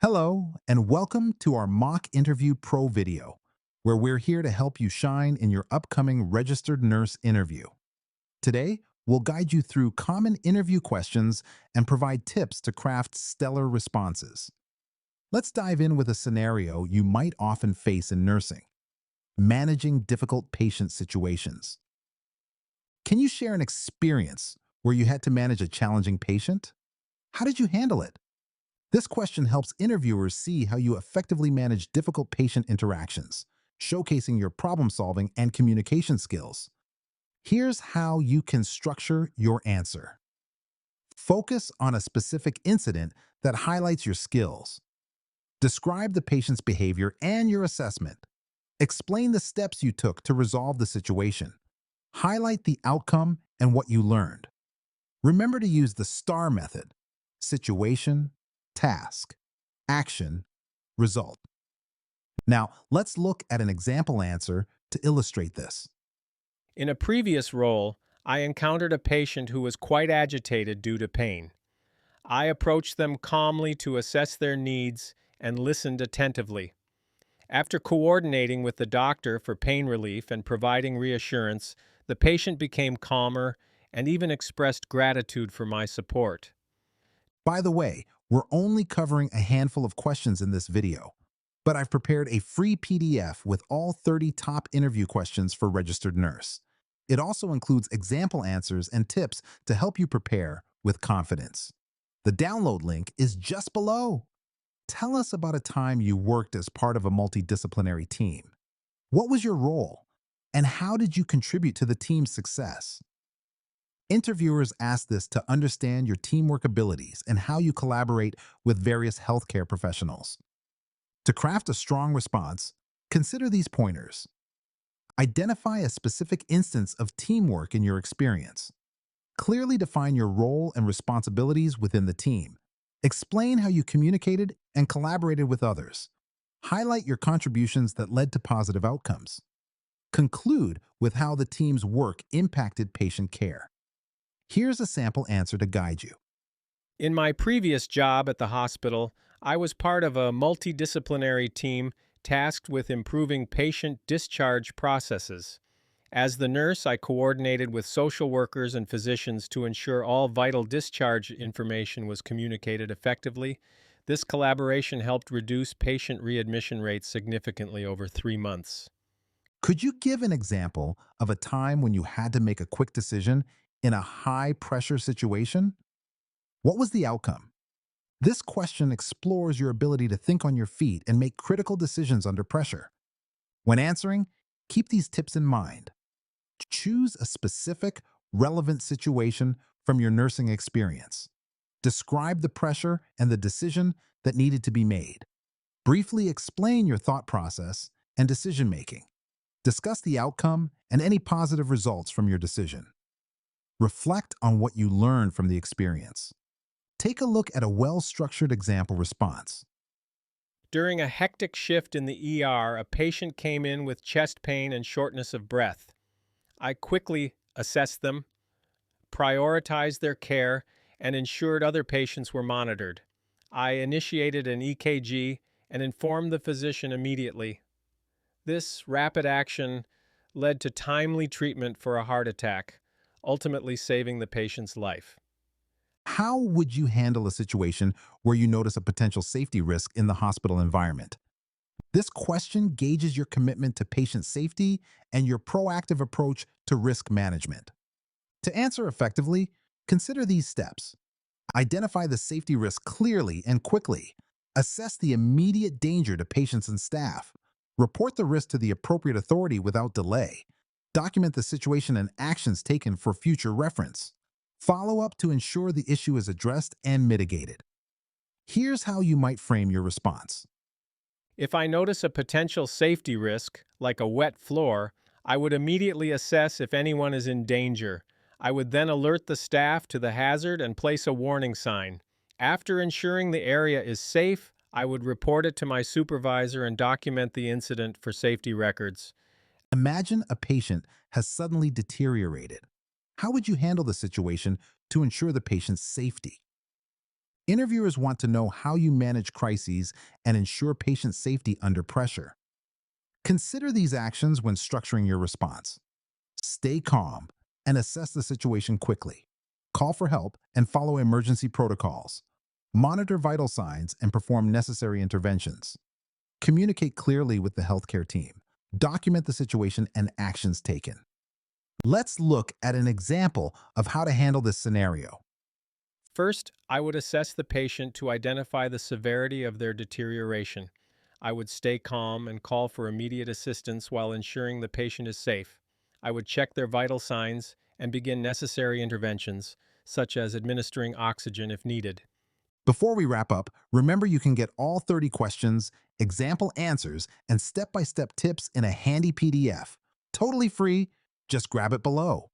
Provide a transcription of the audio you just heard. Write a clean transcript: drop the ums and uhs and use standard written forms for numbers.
Hello, and welcome to our Mock Interview Pro video, where we're here to help you shine in your upcoming registered nurse interview. Today, we'll guide you through common interview questions and provide tips to craft stellar responses. Let's dive in with a scenario you might often face in nursing: managing difficult patient situations. Can you share an experience where you had to manage a challenging patient? How did you handle it? This question helps interviewers see how you effectively manage difficult patient interactions, showcasing your problem solving and communication skills. Here's how you can structure your answer. Focus on a specific incident that highlights your skills. Describe the patient's behavior and your assessment. Explain the steps you took to resolve the situation. Highlight the outcome and what you learned. Remember to use the STAR method: situation, task, action, result. Now, let's look at an example answer to illustrate this. In a previous role, I encountered a patient who was quite agitated due to pain. I approached them calmly to assess their needs and listened attentively. After coordinating with the doctor for pain relief and providing reassurance, the patient became calmer and even expressed gratitude for my support. By the way, we're only covering a handful of questions in this video, but I've prepared a free PDF with all 30 top interview questions for registered nurse. It also includes example answers and tips to help you prepare with confidence. The download link is just below. Tell us about a time you worked as part of a multidisciplinary team. What was your role? And how did you contribute to the team's success? Interviewers ask this to understand your teamwork abilities and how you collaborate with various healthcare professionals. To craft a strong response, consider these pointers. Identify a specific instance of teamwork in your experience. Clearly define your role and responsibilities within the team. Explain how you communicated and collaborated with others. Highlight your contributions that led to positive outcomes. Conclude with how the team's work impacted patient care. Here's a sample answer to guide you. In my previous job at the hospital, I was part of a multidisciplinary team tasked with improving patient discharge processes. As the nurse, I coordinated with social workers and physicians to ensure all vital discharge information was communicated effectively. This collaboration helped reduce patient readmission rates significantly over 3 months. Could you give an example of a time when you had to make a quick decision in a high-pressure situation? What was the outcome? This question explores your ability to think on your feet and make critical decisions under pressure. When answering, keep these tips in mind. Choose a specific, relevant situation from your nursing experience. Describe the pressure and the decision that needed to be made. Briefly explain your thought process and decision-making. Discuss the outcome and any positive results from your decision. Reflect on what you learned from the experience. Take a look at a well-structured example response. During a hectic shift in the ER, a patient came in with chest pain and shortness of breath. I quickly assessed them, prioritized their care, and ensured other patients were monitored. I initiated an EKG and informed the physician immediately. This rapid action led to timely treatment for a heart attack, ultimately saving the patient's life. How would you handle a situation where you notice a potential safety risk in the hospital environment? This question gauges your commitment to patient safety and your proactive approach to risk management. To answer effectively, consider these steps. Identify the safety risk clearly and quickly. Assess the immediate danger to patients and staff. Report the risk to the appropriate authority without delay. Document the situation and actions taken for future reference. Follow up to ensure the issue is addressed and mitigated. Here's how you might frame your response. If I notice a potential safety risk, like a wet floor, I would immediately assess if anyone is in danger. I would then alert the staff to the hazard and place a warning sign. After ensuring the area is safe, I would report it to my supervisor and document the incident for safety records. Imagine a patient has suddenly deteriorated. How would you handle the situation to ensure the patient's safety? Interviewers want to know how you manage crises and ensure patient safety under pressure. Consider these actions when structuring your response. Stay calm and assess the situation quickly. Call for help and follow emergency protocols. Monitor vital signs and perform necessary interventions. Communicate clearly with the healthcare team. Document the situation and actions taken. Let's look at an example of how to handle this scenario. First, I would assess the patient to identify the severity of their deterioration. I would stay calm and call for immediate assistance while ensuring the patient is safe. I would check their vital signs and begin necessary interventions, such as administering oxygen if needed. Before we wrap up, remember you can get all 30 questions, example answers, and step-by-step tips in a handy PDF. Totally free, just grab it below.